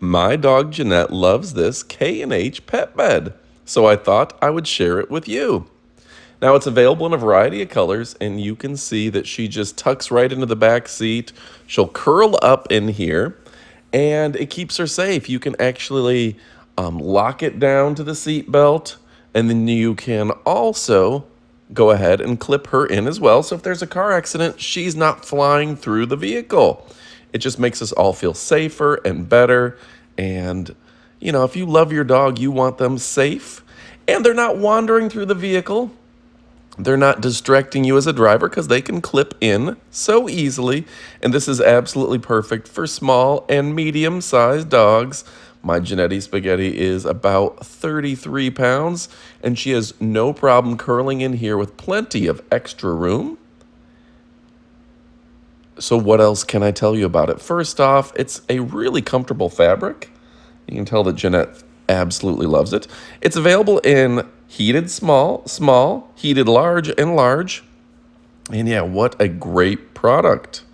My dog Jeanette loves this K&H pet bed, so I thought I would share it with you. Now it's available in a variety of colors, and you can see that she just tucks right into the back seat. She'll curl up in here, and it keeps her safe. You can actually lock it down to the seat belt, and then you can also go ahead and clip her in as well. So if there's a car accident, she's not flying through the vehicle. It just makes us all feel safer and better. And, if you love your dog, you want them safe, and they're not wandering through the vehicle. They're not distracting you as a driver because they can clip in so easily. And this is absolutely perfect for small and medium-sized dogs. My Genetti Spaghetti is about 33 pounds, and she has no problem curling in here with plenty of extra room. So what else can I tell you about it? First off, it's a really comfortable fabric. You can tell that Jeanette absolutely loves it. It's available in heated small, heated large, and large. And yeah, what a great product.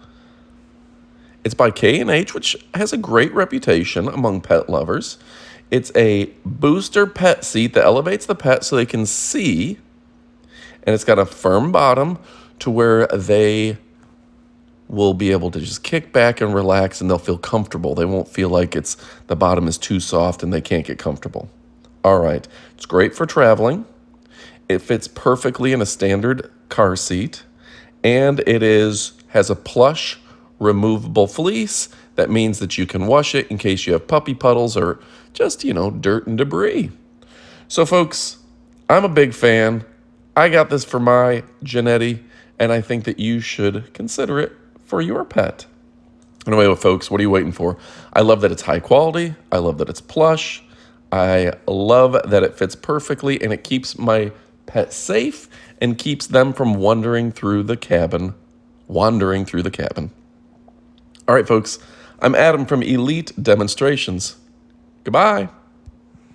It's by K&H, which has a great reputation among pet lovers. It's a booster pet seat that elevates the pet so they can see. And it's got a firm bottom to where they will be able to just kick back and relax, and they'll feel comfortable. They won't feel like the bottom is too soft and they can't get comfortable. All right, it's great for traveling. It fits perfectly in a standard car seat, and it has a plush removable fleece. That means that you can wash it in case you have puppy puddles or just, dirt and debris. So folks, I'm a big fan. I got this for my Genetti, and I think that you should consider it for your pet. Anyway, folks, what are you waiting for? I love that it's high quality. I love that it's plush. I love that it fits perfectly, and it keeps my pet safe and keeps them from wandering through the cabin. All right, folks, I'm Adam from Elite Demonstrations. Goodbye.